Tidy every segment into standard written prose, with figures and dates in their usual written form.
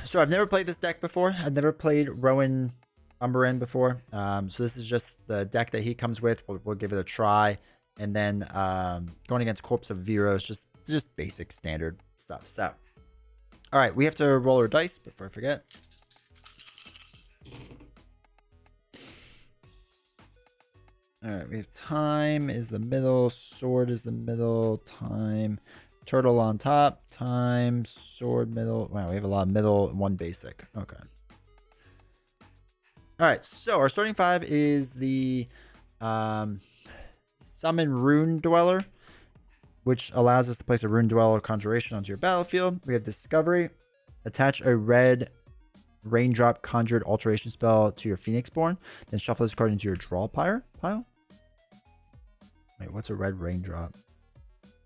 So I've never played this deck before. I've never played Rowan Umberend before. So this is just the deck that he comes with. We'll give it a try. And then going against Corpse of Veros, just basic standard stuff. So, all right, we have to roll our dice before I forget. All right, we have time is the middle, sword is the middle, time, turtle on top, time, sword, middle. Wow, we have a lot of middle and one basic. Okay. All right, so our starting five is the Summon Rune Dweller, which allows us to place a Rune Dweller conjuration onto your battlefield. We have Discovery, attach a red Raindrop Conjured Alteration spell to your Phoenixborn, then shuffle this card into your draw pile. Wait, what's a red raindrop?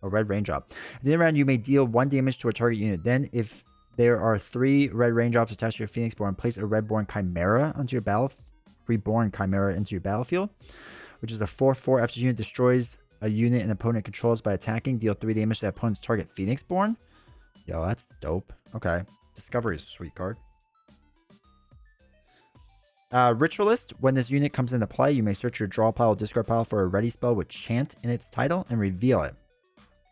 A red raindrop. At the end of the round, you may deal 1 damage to a target unit. Then, if there are 3 red raindrops attached to your Phoenixborn, place a Reborn Chimera onto your Reborn Chimera into your battlefield, which is a 4/4. After the unit destroys a unit an opponent controls by attacking, deal 3 damage to that opponent's target Phoenixborn. Yo, that's dope. Okay. Discovery is a sweet card. Ritualist. When this unit comes into play, you may search your draw pile or discard pile for a ready spell with chant in its title and reveal it.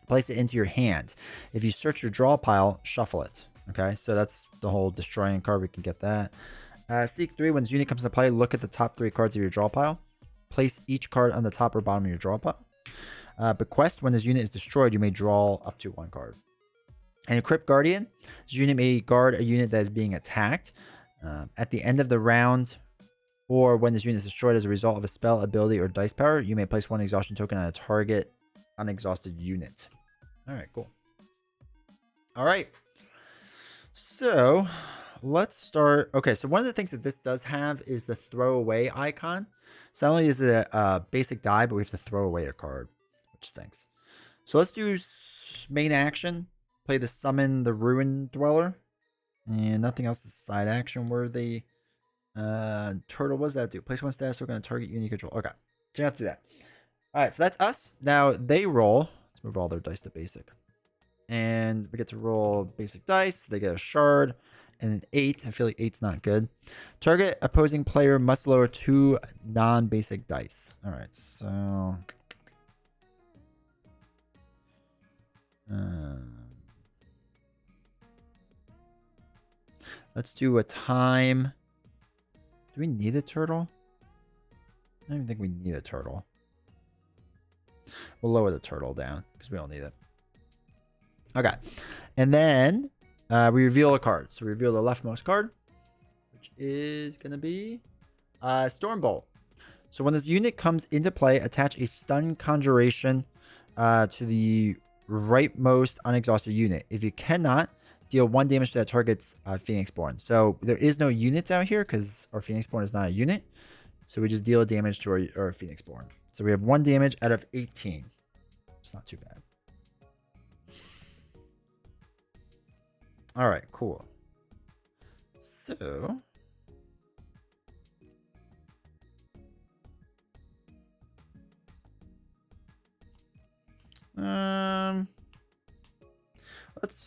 Place it into your hand. If you search your draw pile, shuffle it. Okay, so that's the whole destroying card. We can get that. Seek 3. When this unit comes into play, look at the top 3 cards of your draw pile. Place each card on the top or bottom of your draw pile. Bequest. When this unit is destroyed, you may draw up to 1 card. And Crypt Guardian. This unit may guard a unit that is being attacked. At the end of the round, or when this unit is destroyed as a result of a spell, ability, or dice power, you may place 1 exhaustion token on a target unexhausted unit. All right, cool. All right. So let's start. Okay, so one of the things that this does have is the throwaway icon. So not only is it a basic die, but we have to throw away a card, which stinks. So let's do main action. Play the Summon the Ruin Dweller. And nothing else is side action worthy. Turtle, what does that do? Place 1 status token on a target unit control. Okay, so let's do that. All right, so that's us. Now they roll. Let's move all their dice to basic. And we get to roll basic dice. They get a shard and an 8. I feel like 8's not good. Target opposing player must lower 2 non-basic dice. All right, so let's do a time. Do we need a turtle? I don't even think we need a turtle. We'll lower the turtle down because we don't need it. Okay. And then we reveal a card. So we reveal the leftmost card, which is going to be Stormbolt. So when this unit comes into play, attach a stun conjuration to the rightmost unexhausted unit. If you cannot, deal 1 damage to that target's Phoenixborn. So there is no units out here because our Phoenixborn is not a unit. So we just deal damage to our Phoenixborn. So we have 1 damage out of 18. It's not too bad. All right, cool. So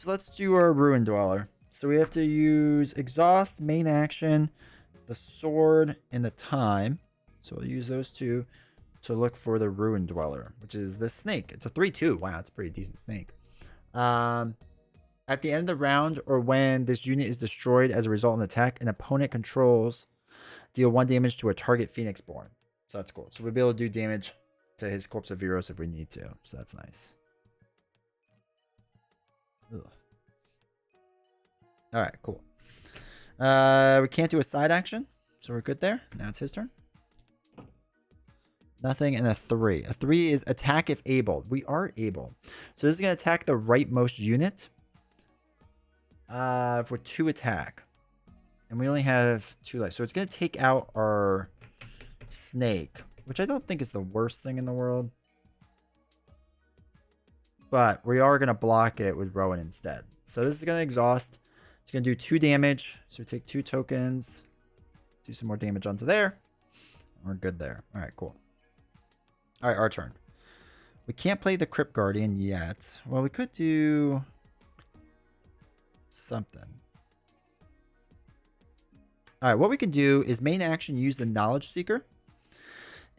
let's do our Ruin Dweller. So we have to use exhaust, main action, the sword, and the time. So we'll use those 2 to look for the Ruin Dweller, which is the snake. It's a 3/2. Wow, it's a pretty decent snake. At the end of the round, or when this unit is destroyed as a result of an attack, an opponent controls, deal 1 damage to a target Phoenixborn. So that's cool. So we'll be able to do damage to his Corpse of Veros if we need to. So that's nice. Ugh. All right, cool. We can't do a side action, so we're good there. Now it's his turn. Nothing, and a 3. A 3 is attack if able. We are able. So this is going to attack the rightmost unit for 2 attack. And we only have 2 life. So it's going to take out our snake, which I don't think is the worst thing in the world. But we are going to block it with Rowan instead. So this is going to exhaust. It's going to do 2 damage. So we take 2 tokens. Do some more damage onto there. We're good there. All right, cool. All right, our turn. We can't play the Crypt Guardian yet. Well, we could do something. All right, what we can do is main action, use the Knowledge Seeker.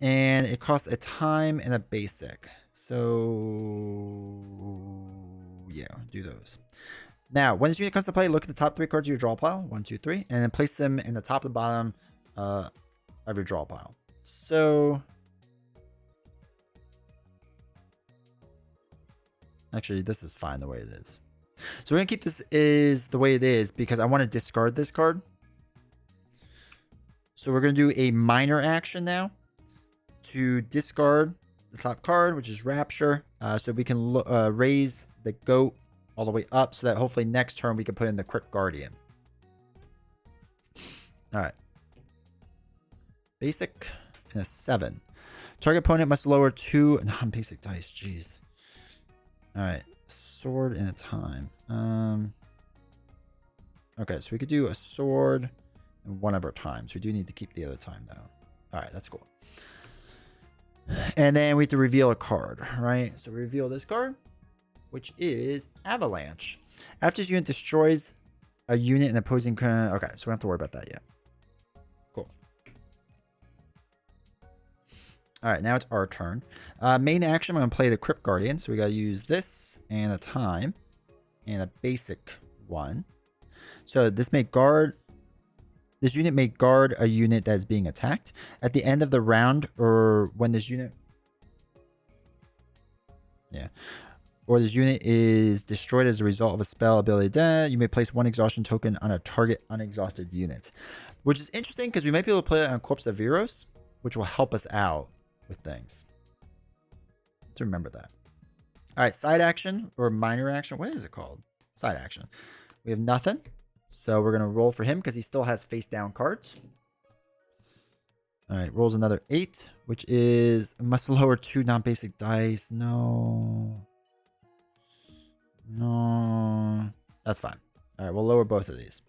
And it costs a time and a basic. So, yeah, do those. Now, when this unit comes to play, look at the top 3 cards of your draw pile. 1, 2, 3. And then place them in the top and bottom of your draw pile. So, actually, this is fine the way it is. So we're going to keep this is the way it is because I want to discard this card. So we're going to do a minor action now to discard the top card, which is Rapture. So we can raise the goat all the way up so that hopefully next turn we can put in the Crypt Guardian. All right. Basic and a 7. Target opponent must lower 2 non-basic dice. Jeez. All right. Sword and a time. Okay, so we could do a sword and 1 of our times. We do need to keep the other time though. All right, that's cool. And then we have to reveal a card, right? So we reveal this card, which is Avalanche. After this unit destroys a unit in opposing... Okay, so we don't have to worry about that yet. Cool. All right, now it's our turn. Main action, I'm going to play the Crypt Guardian. So we got to use this and a time and a basic 1. So this may guard... This unit may guard a unit that is being attacked. At the end of the round, or when this unit... Yeah. Or this unit is destroyed as a result of a spell ability, you may place 1 exhaustion token on a target unexhausted unit. Which is interesting because we might be able to play it on Corpse of Viros, which will help us out with things. To remember that. Alright, side action or minor action. What is it called? Side action. We have nothing. So we're going to roll for him because he still has face down cards. All right, rolls another 8, which is must lower 2 non-basic dice. No. That's fine. All right, we'll lower both of these.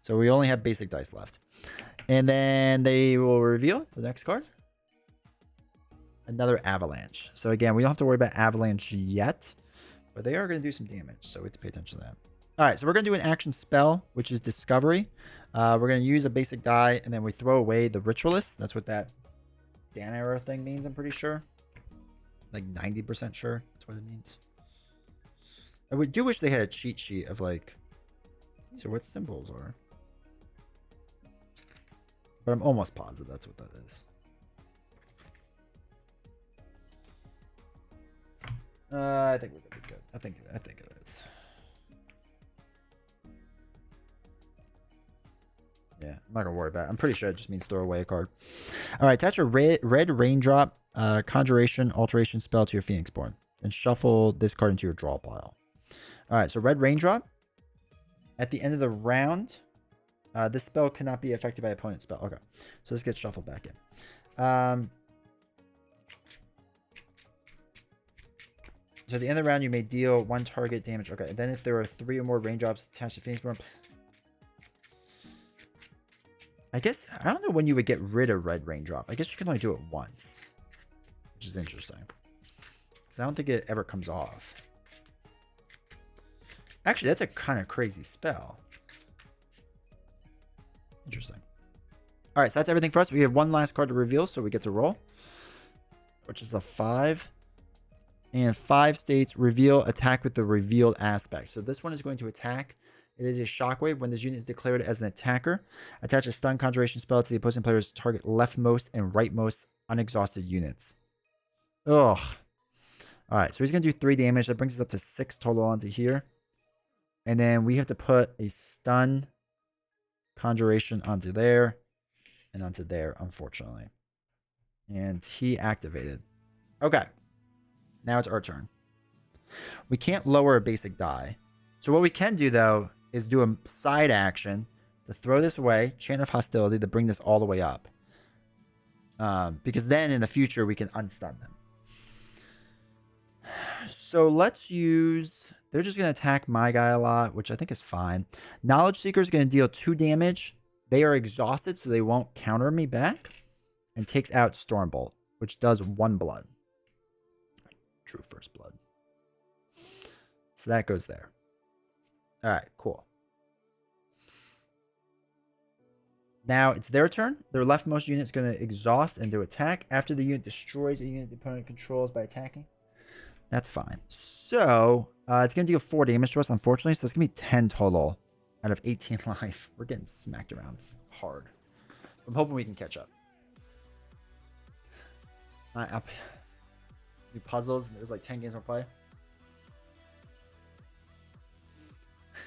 So we only have basic dice left. And then they will reveal the next card. Another Avalanche. So again, we don't have to worry about Avalanche yet, but they are going to do some damage. So we have to pay attention to that. All right, so we're going to do an action spell, which is Discovery. We're going to use a basic die, and then we throw away the Ritualist. That's what that Dan arrow thing means, I'm pretty sure. Like 90% sure that's what it means. I do wish they had a cheat sheet of like, these are what symbols are. But I'm almost positive that's what that is. I think we're going to be good. I think it is. Yeah, I'm not gonna worry about it. I'm pretty sure it just means throw away a card. All right, attach a red raindrop conjuration alteration spell to your Phoenixborn, and shuffle this card into your draw pile. All right, so red raindrop. At the end of the round, this spell cannot be affected by opponent's spell. Okay, so this gets shuffled back in. So at the end of the round, you may deal 1 target damage. Okay, and then if there are 3 or more raindrops attached to Phoenixborn. I guess, I don't know when you would get rid of red raindrop. I guess you can only do it once, which is interesting. Because I don't think it ever comes off. Actually, that's a kind of crazy spell. Interesting. All right, so that's everything for us. We have 1 last card to reveal, so we get to roll, which is a 5. And 5 states reveal attack with the revealed aspect. So this one is going to attack. It is a shockwave. When this unit is declared as an attacker, attach a stun conjuration spell to the opposing player's target leftmost and rightmost unexhausted units. Ugh. All right, so he's going to do 3 damage. That brings us up to 6 total onto here. And then we have to put a stun conjuration onto there and onto there, unfortunately. And he activated. Okay. Now it's our turn. We can't lower a basic die. So what we can do, though, is do a side action to throw this away, Chain of Hostility, to bring this all the way up. Because then in the future, we can unstun them. So let's use... They're just going to attack my guy a lot, which I think is fine. Knowledge Seeker is going to deal 2 damage. They are exhausted, so they won't counter me back. And takes out Stormbolt, which does 1 blood. Drew first blood. So that goes there. All right, cool. Now it's their turn. Their leftmost unit is going to exhaust and do attack. After the unit destroys a unit the opponent controls by attacking. That's fine. So it's going to deal 4 damage to us, unfortunately. So it's going to be 10 total out of 18 life. We're getting smacked around hard. I'm hoping we can catch up. Up. Do puzzles. There's like 10 games we'll play.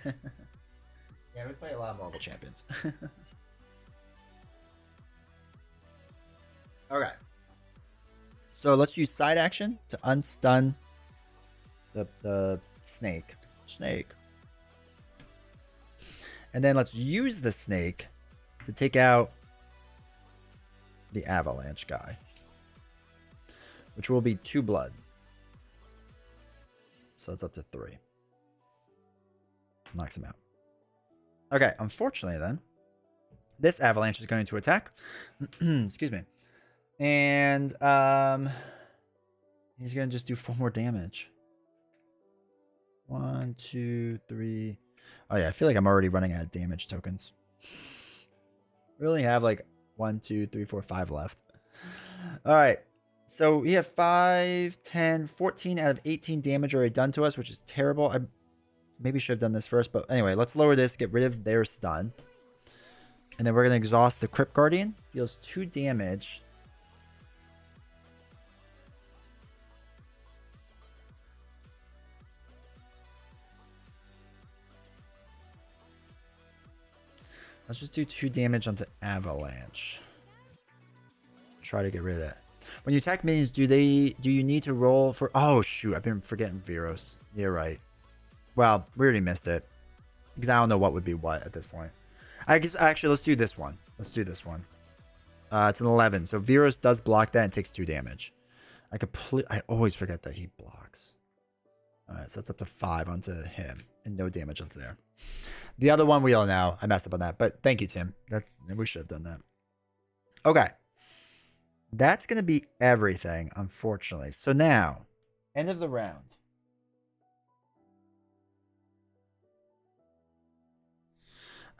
Yeah, we play a lot of Marvel Champions. Okay. So let's use side action to unstun the snake. And then let's use the snake to take out the avalanche guy, which will be 2 blood. So it's up to 3. Knocks him out. Okay, unfortunately then, this avalanche is going to attack. Excuse me. And he's going to just do 4 more damage. 1, 2, 3. Oh yeah, I feel like I'm already running out of damage tokens. We only have like 1, 2, 3, 4, 5 left. All right. So we have 5, 10, 14 out of 18 damage already done to us, which is terrible. I maybe should have done this first, but anyway, let's lower this, get rid of their stun. And then we're going to exhaust the Crypt Guardian. Deals 2 damage. Let's just do 2 damage onto Avalanche. Try to get rid of that. When you attack minions, do you need to roll for... Oh, shoot. I've been forgetting Viros. You're right. Well, we already missed it. Because I don't know what would be what at this point. I guess, actually, let's do this one. Let's do this one. It's an 11. So Viros does block that and takes 2 damage. I always forget that he blocks. Alright, so that's up to 5 onto him. And no damage onto there. The other one we all know. I messed up on that. But thank you, Tim. We should have done that. Okay. That's going to be everything, unfortunately. So now, end of the round.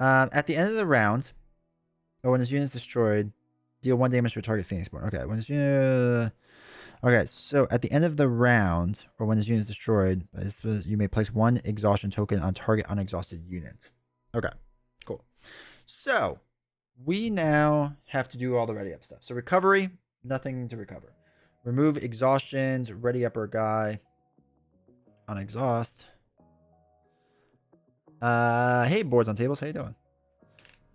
At the end of the round, or when this unit is destroyed, deal 1 damage to a target Phoenixborn. Okay, when this unit... Okay, so at the end of the round, or when this unit is destroyed, you may place 1 exhaustion token on target unexhausted unit. Okay, cool. So, we now have to do all the ready up stuff. So recovery, nothing to recover. Remove exhaustions, ready up our guy. Unexhaust. Hey, boards on tables, how you doing?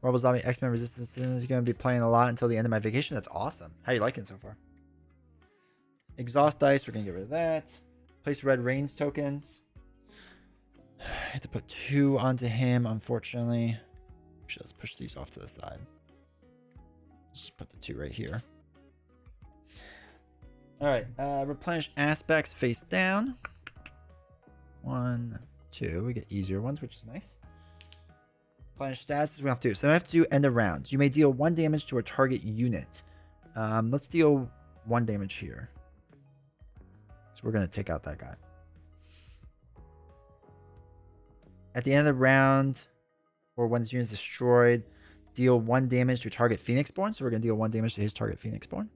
Marvel Zombie X-Men Resistance is going to be playing a lot until the end of my vacation. That's awesome. How you liking it so far? Exhaust dice, we're going to get rid of that. Place red range tokens. I have to put 2 onto him, unfortunately. Actually, let's push these off to the side. Just put the 2 right here. Alright, replenish aspects face down. 1, 2. We get easier ones, which is nice. Replenish stats, we have to do. So I have to do end of rounds. You may deal 1 damage to a target unit. Let's deal 1 damage here. So we're going to take out that guy. At the end of the round, or when this unit is destroyed, deal 1 damage to target Phoenixborn. So we're going to deal 1 damage to his target Phoenixborn.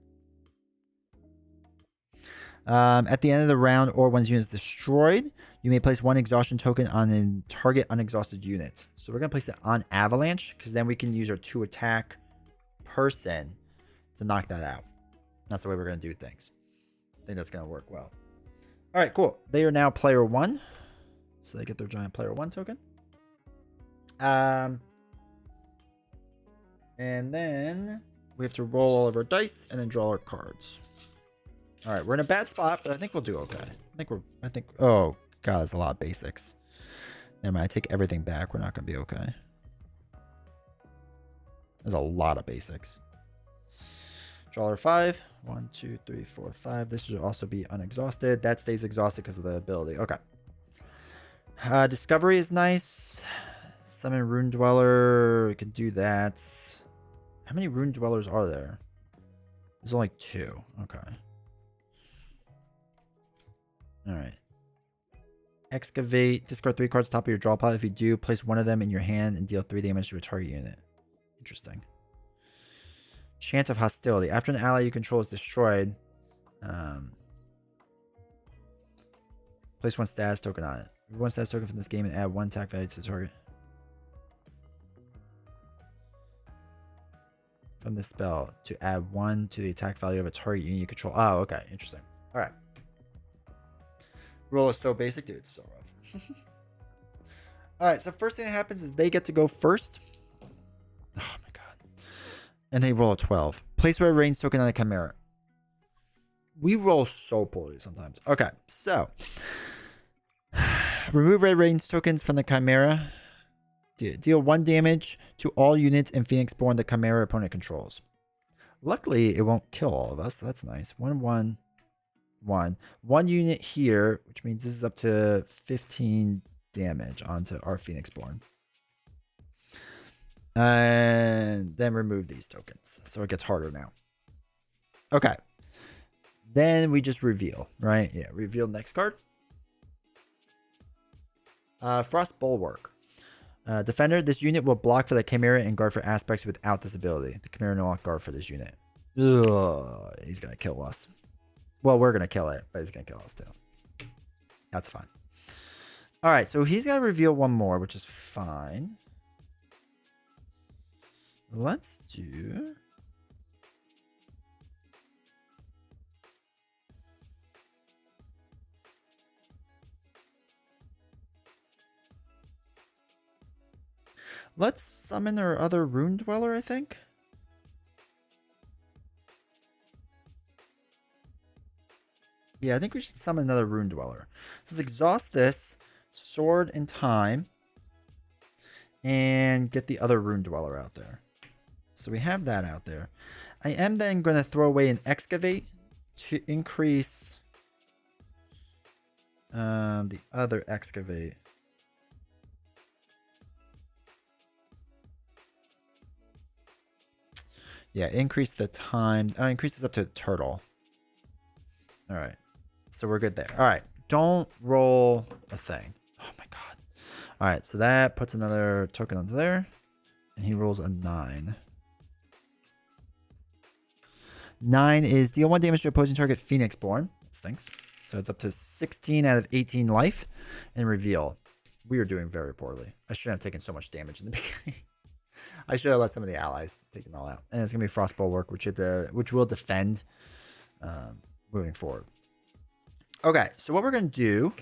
At the end of the round, or when this unit is destroyed, you may place 1 exhaustion token on a target unexhausted unit. So we're going to place it on Avalanche, because then we can use our 2 attack person to knock that out. That's the way we're going to do things. I think that's going to work well. All right, cool. They are now player 1. So they get their giant player 1 token. And then we have to roll all of our dice and then draw our cards. All right, we're in a bad spot, but I think we'll do okay. I think, oh God, that's a lot of basics. Never mind, I take everything back. We're not going to be okay. There's a lot of basics. Draw our 5. 1, 2, 3, 4, 5. This should also be unexhausted. That stays exhausted because of the ability. Okay. Discovery is nice. Summon Rune Dweller. We can do that. How many Rune Dwellers are there? There's only 2. Okay. Alright. Excavate. Discard 3 cards top of your draw pile. If you do, place 1 of them in your hand and deal 3 damage to a target unit. Interesting. Chant of Hostility. After an ally you control is destroyed, place one status token on it. One status token from this game and add one attack value to the target. From this spell to add 1 to the attack value of a target unit you control. Oh, okay. Interesting. All right. Roll is so basic, dude. It's so rough. All right. So first thing that happens is they get to go first. Oh my god. And they roll a 12. Place red range token on the Chimera. We roll so poorly sometimes. Okay. So remove red range tokens from the Chimera. Deal 1 damage to all units in Phoenixborn the Chimera opponent controls. Luckily, it won't kill all of us. So that's nice. 1, 1, 1. 1 unit here, which means this is up to 15 damage onto our Phoenixborn. And then remove these tokens. So it gets harder now. Okay. Then we just reveal, right? Yeah, reveal next card. Frost Bulwark. Defender, this unit will block for the Chimera and guard for aspects without this ability. The Chimera no longer guard for this unit. Ugh, he's going to kill us. Well, we're going to kill it, but he's going to kill us too. That's fine. All right, so he's going to reveal one more, which is fine. Let's do... Let's summon our other Rune Dweller, I think. Yeah, I think we should summon another Rune Dweller. Let's exhaust this, Sword in Time, and get the other Rune Dweller out there. So we have that out there. I am then going to throw away an Excavate to increase the other Excavate. Yeah, increase the time. Increase this up to turtle. All right. So we're good there. All right. Don't roll a thing. Oh my god. All right. So that puts another token onto there. And he rolls a 9. 9 is deal 1 damage to opposing target Phoenixborn. That stinks. So it's up to 16 out of 18 life. And reveal. We are doing very poorly. I shouldn't have taken so much damage in the beginning. I should have let some of the allies take them all out. And it's going to be Frost Bulwark, which will defend moving forward. Okay, so what we're going to do...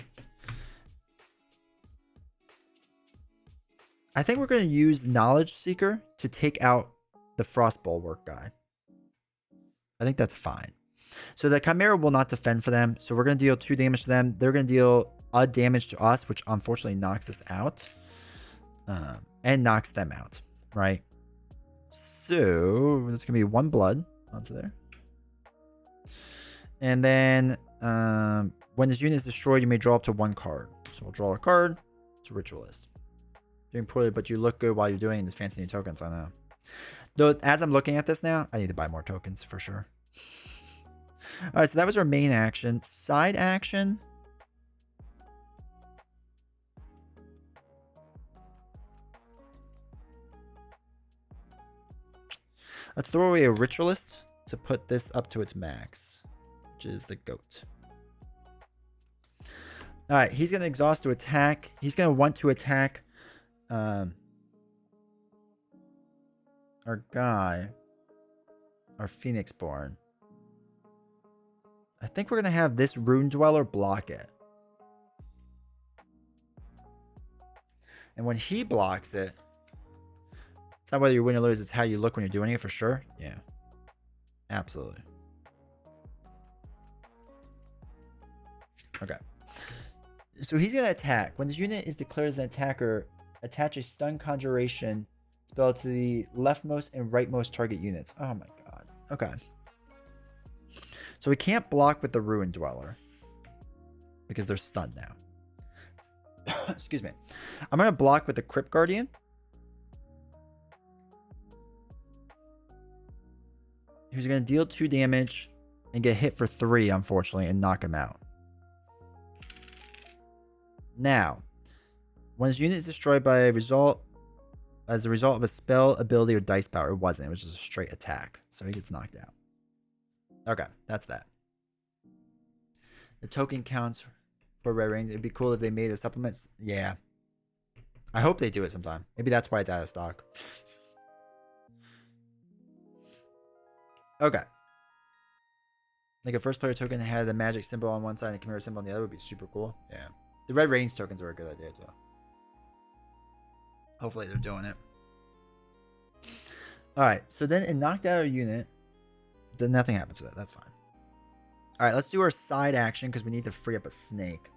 I think we're going to use Knowledge Seeker to take out the Frost Bulwark guy. I think that's fine. So the Chimera will not defend for them. So we're going to deal 2 damage to them. They're going to deal a damage to us, which unfortunately knocks us out. And knocks them out. Right, so it's gonna be 1 blood onto there, and then when this unit is destroyed, you may draw up to 1 card. So we'll draw a card. It's a Ritualist. Doing poorly, but you look good while you're doing this. Fancy new tokens. I know. Though as I'm looking at this now, I need to buy more tokens for sure. All right, so that was our main action. Side action. Let's throw away a Ritualist to put this up to its max, which is the goat. All right, he's going to exhaust to attack. He's going to want to attack our guy, our Phoenixborn. I think we're going to have this Rune Dweller block it. And when he blocks it, it's not whether you win or lose, it's how you look when you're doing it for sure. Yeah. Absolutely. Okay. So he's going to attack. When this unit is declared as an attacker, attach a stun conjuration spell to the leftmost and rightmost target units. Oh my god. Okay. So we can't block with the Ruin Dweller because they're stunned now. Excuse me. I'm going to block with the Crypt Guardian. Who's going to deal 2 damage and get hit for 3, unfortunately, and knock him out. Now, when his unit is destroyed by a result as a result of a spell, ability, or dice power. It wasn't. It was just a straight attack. So he gets knocked out. Okay, that's that. The token counts for red rings. It'd be cool if they made a supplement. Yeah. I hope they do it sometime. Maybe that's why it's out of stock. Okay. Like a first player token that had the magic symbol on one side and a chimera symbol on the other would be super cool. Yeah. The red rings tokens are a good idea too. Hopefully they're doing it. Alright, so then it knocked out a unit. Then nothing happens with it. That's fine. Alright, let's do our side action because we need to free up a snake.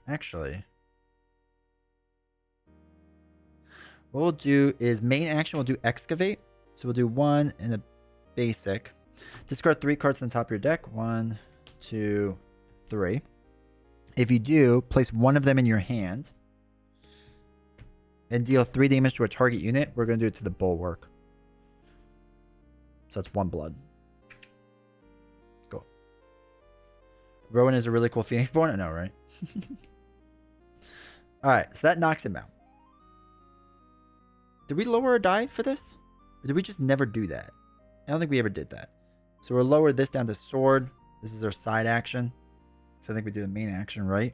Actually, what we'll do is main action, we'll do excavate. So we'll do 1 in a basic. Discard 3 cards on the top of your deck. 1, 2, 3. If you do, place 1 of them in your hand. And deal 3 damage to a target unit. We're going to do it to the bulwark. So that's 1 blood. Cool. Rowan is a really cool Phoenix Born. I know, right? Alright, so that knocks him out. Did we lower a die for this? Or did we just never do that? I don't think we ever did that. So we'll lower this down to sword. This is our side action. So I think we do the main action, right?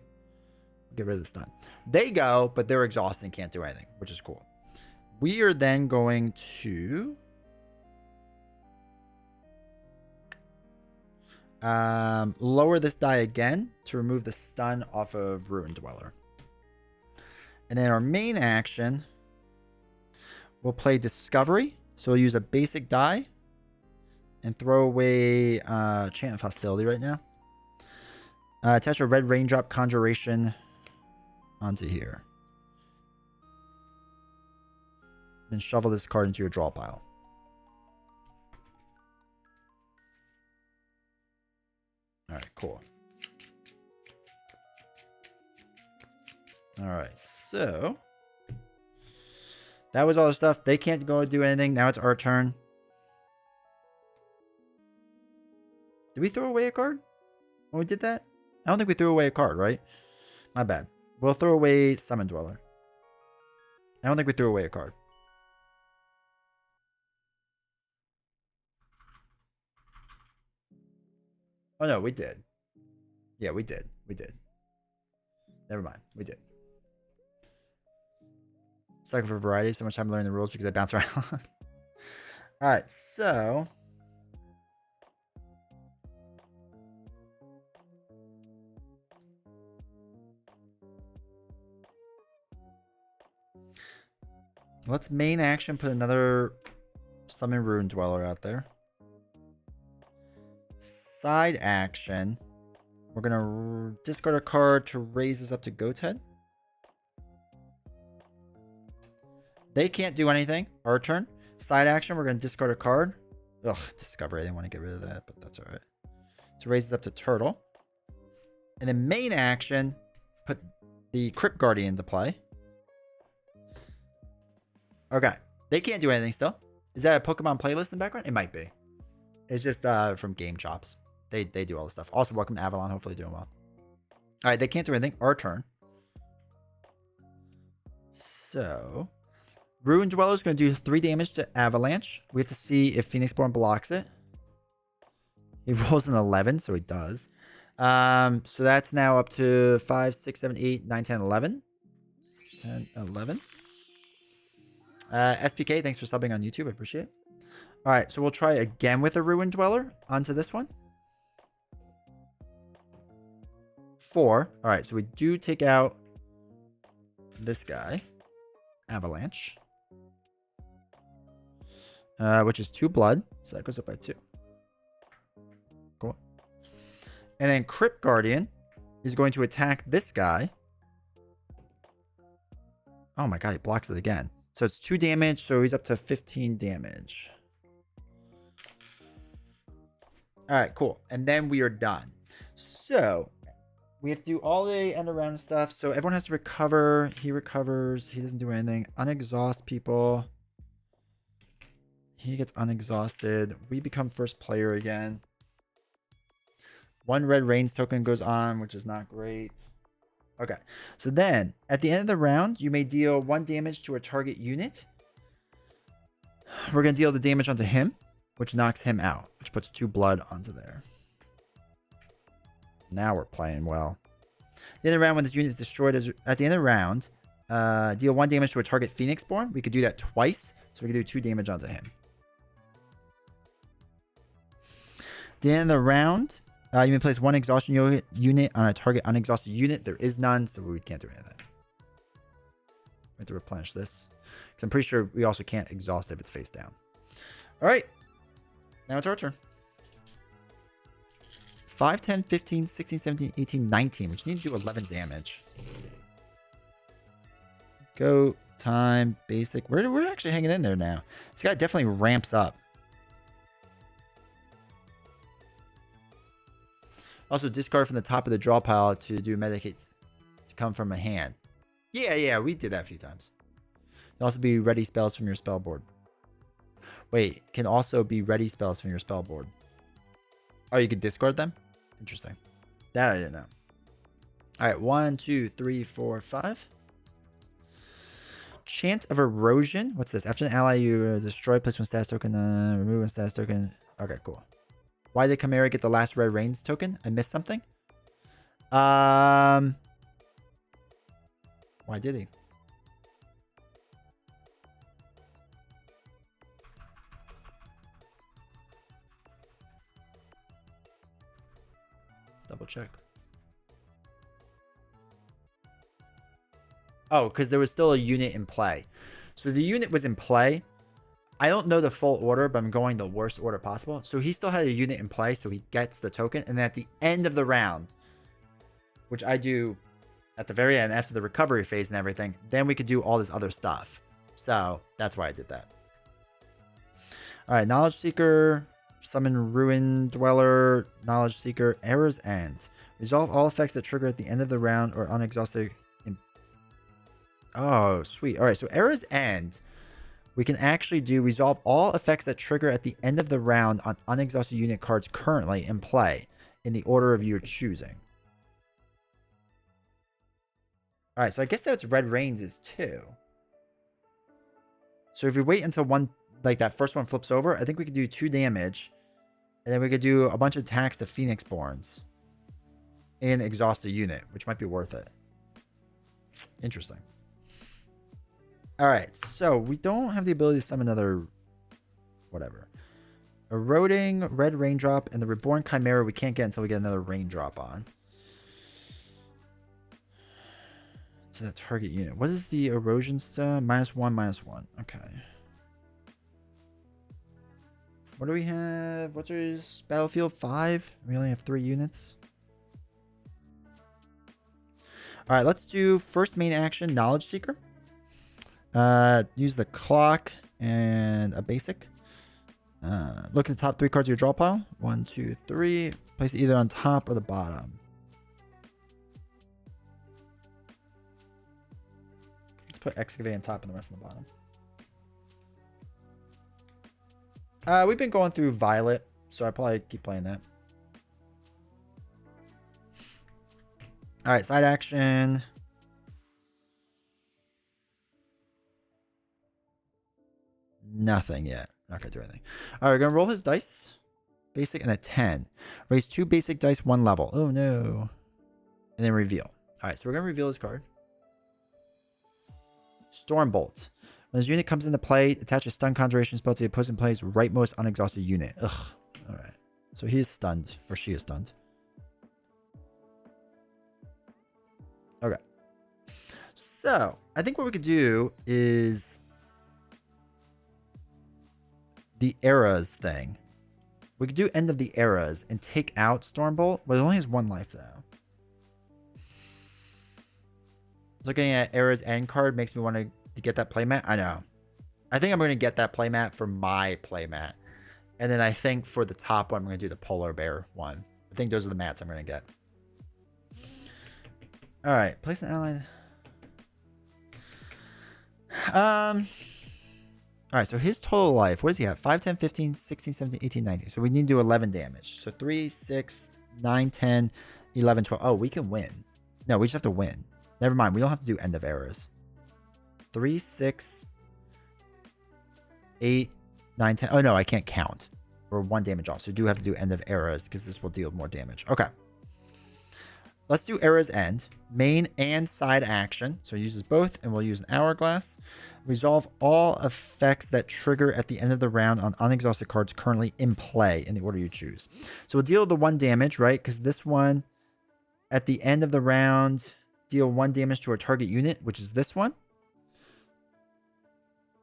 Get rid of the stun. They go, but they're exhausted and can't do anything, which is cool. We are then going to lower this die again to remove the stun off of Ruin Dweller. And then our main action, we'll play Discovery. So we'll use a basic die and throw away Chant of Hostility right now. Attach a red raindrop conjuration onto here. Then shovel this card into your draw pile. Alright, cool. Alright, so that was all the stuff. They can't go do anything. Now it's our turn. Did we throw away a card when we did that? I don't think we threw away a card, right? My bad. We'll throw away Summon Dweller. I don't think we threw away a card. Oh no, we did. Yeah, we did. We did. Never mind. We did. Sucker for variety. So much time learning the rules because I bounce around. Alright, so let's main action put another Summon Ruin Dweller out there. Side action, we're gonna discard a card to raise this up to Goat's Head. They can't do anything. Our turn. Side action, we're gonna discard a card. Ugh, Discovery. I didn't want to get rid of that, but that's alright. To raise this up to Turtle. And then main action, put the Crypt Guardian into play. Okay. They can't do anything still. Is that a Pokemon playlist in the background? It might be. It's just from Game Chops. They do all the stuff. Also, welcome to Avalon. Hopefully doing well. Alright, they can't do anything. Our turn. So Ruin Dweller is going to do 3 damage to Avalanche. We have to see if Phoenixborn blocks it. He rolls an 11, so he does. So that's now up to 5, 6, 7, 8, 9, 10, 11. 10, 11. SPK, thanks for subbing on YouTube. I appreciate it. Alright, so we'll try again with a Ruin Dweller onto this one. 4. Alright, so we do take out this guy. Avalanche. Which is 2 blood. So that goes up by 2. Cool. And then Crypt Guardian is going to attack this guy. Oh my god, he blocks it again. So it's 2 damage, so he's up to 15 damage. Alright, cool. And then we are done. So we have to do all the end around stuff. So everyone has to recover. He recovers. He doesn't do anything. Unexhaust people. He gets unexhausted. We become first player again. One red Reigns token goes on, which is not great. Okay, so then at the end of the round, you may deal 1 damage to a target unit. We're going to deal the damage onto him, which knocks him out, which puts 2 blood onto there. Now we're playing well. At the end of the round, when this unit is destroyed, at the end of the round, deal 1 damage to a target Phoenixborn. We could do that twice, so we could do 2 damage onto him. At the end of the round, you may place 1 exhaustion unit on a target unexhausted unit. There is none, so we can't do any of that. We have to replenish this. Because I'm pretty sure we also can't exhaust if it's face down. Alright. Now it's our turn. 5, 10, 15, 16, 17, 18, 19. We just need to do 11 damage. Go, time, basic. We're actually hanging in there now. This guy definitely ramps up. Also, discard from the top of the draw pile to do medicate to come from a hand. Yeah, we did that a few times. Can also be ready spells from your spell board. Wait, can also be ready spells from your spell board. Oh, you could discard them? Interesting. That I didn't know. Alright, 1, 2, 3, 4, 5. Chant of Erosion. What's this? After an ally, you destroy, place 1 status token, remove 1 status token. Okay, cool. Why did Chimera get the last red Reigns token? I missed something. Why did he? Let's double check. Oh, because there was still a unit in play. So the unit was in play. I don't know the full order, but I'm going the worst order possible. So he still had a unit in play, so he gets the token. And then at the end of the round, which I do at the very end, after the recovery phase and everything, then we could do all this other stuff. So that's why I did that. All right, Knowledge Seeker, Summon Ruin Dweller, Knowledge Seeker, Error's End. Resolve all effects that trigger at the end of the round or unexhausted. Oh, sweet. All right, so Error's End. We can actually do resolve all effects that trigger at the end of the round on unexhausted unit cards currently in play in the order of your choosing. All right, so I guess that's Red Reigns is 2. So if we wait until one, like that first one flips over, I think we could do 2 damage. And then we could do a bunch of attacks to Phoenixborns and exhaust a unit, which might be worth it. Interesting. All right, so we don't have the ability to summon another whatever. Eroding, red raindrop, and the Reborn Chimera we can't get until we get another raindrop on. So that target unit. What is the erosion stuff? -1, -1. Okay. What do we have? What's our battlefield? 5? We only have 3 units. All right, let's do first main action, Knowledge Seeker. Use the clock and a basic. Look at the top 3 cards of your draw pile. 1, 2, 3. Place it either on top or the bottom. Let's put Excavate on top and the rest on the bottom. We've been going through Violet, so I probably keep playing that. All right, side action. Nothing yet. Not gonna do anything. All right, we're gonna roll his dice. Basic and a 10. Raise 2 basic dice, 1 level. Oh no. And then reveal. All right, so we're gonna reveal his card. Stormbolt. When this unit comes into play, attach a stun conjuration spell to the opposing player's rightmost unexhausted unit. Ugh. All right. So he is stunned, or she is stunned. Okay. So I think what we could do is the eras thing. We could do end of the eras and take out Stormbolt, but it only has 1 life though. Looking at eras end card makes me want to get that playmat. I know. I think I'm going to get that playmat for my playmat. And then I think for the top one, I'm going to do the polar bear one. I think those are the mats I'm going to get. All right. Place an ally. All right. So his total life, what does he have? 5, 10, 15, 16, 17, 18, 19. So we need to do 11 damage. So 3, 6, 9, 10, 11, 12. Oh, we can win. No, we just have to win. Never mind. We don't have to do end of eras. 3, 6, 8, 9, 10. Oh, no, I can't count. We're 1 damage off. So we do have to do end of eras because this will deal more damage. Okay. Let's do era's end. Main and side action. So it uses both, and we'll use an hourglass. Resolve all effects that trigger at the end of the round on unexhausted cards currently in play in the order you choose. So we'll deal the 1 damage, right? Because this one, at the end of the round, deal 1 damage to our target unit, which is this one.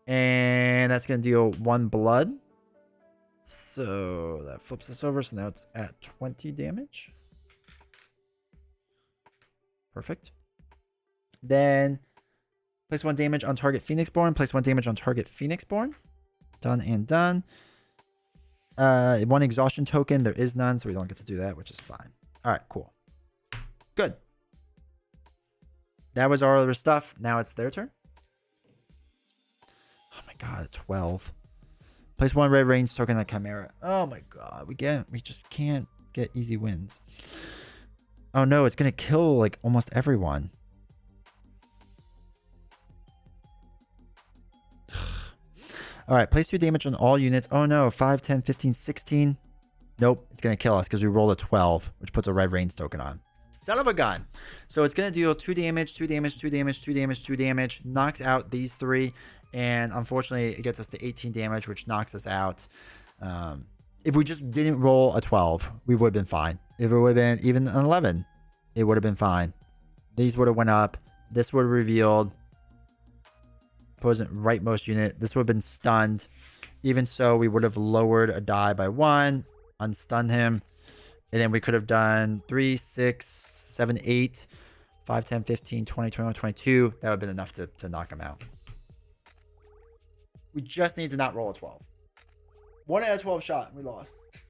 And that's going to deal 1 blood. So that flips us over. So now it's at 20 damage. Perfect. Then place 1 damage on target Phoenixborn. Place 1 damage on target Phoenixborn. Done and done. 1 exhaustion token. There is none, so we don't get to do that, which is fine. All right, cool. Good. That was our other stuff. Now it's their turn. Oh my god, 12. Place 1 red range token on Chimera. Oh my god, we just can't get easy wins. Oh no, it's gonna kill like almost everyone. All right, place 2 damage on all units. Oh no, 5, 10, 15, 16. Nope, it's gonna kill us because we rolled a 12, which puts a red range token on. Son of a gun. So it's gonna deal 2 damage, 2 damage, 2 damage, 2 damage, 2 damage. Knocks out these 3, and unfortunately, it gets us to 18 damage, which knocks us out. If we just didn't roll a 12, we would have been fine. If it would have been even an 11, it would have been fine. These would have went up. This would have revealed. Opposing rightmost unit. This would have been stunned. Even so, we would have lowered a die by 1, unstun him. And then we could have done 3, 6, 7, 8, 5, 10, 15, 20, 21, 22. That would have been enough to knock him out. We just need to not roll a 12. 1 out of 12 shot, and we lost.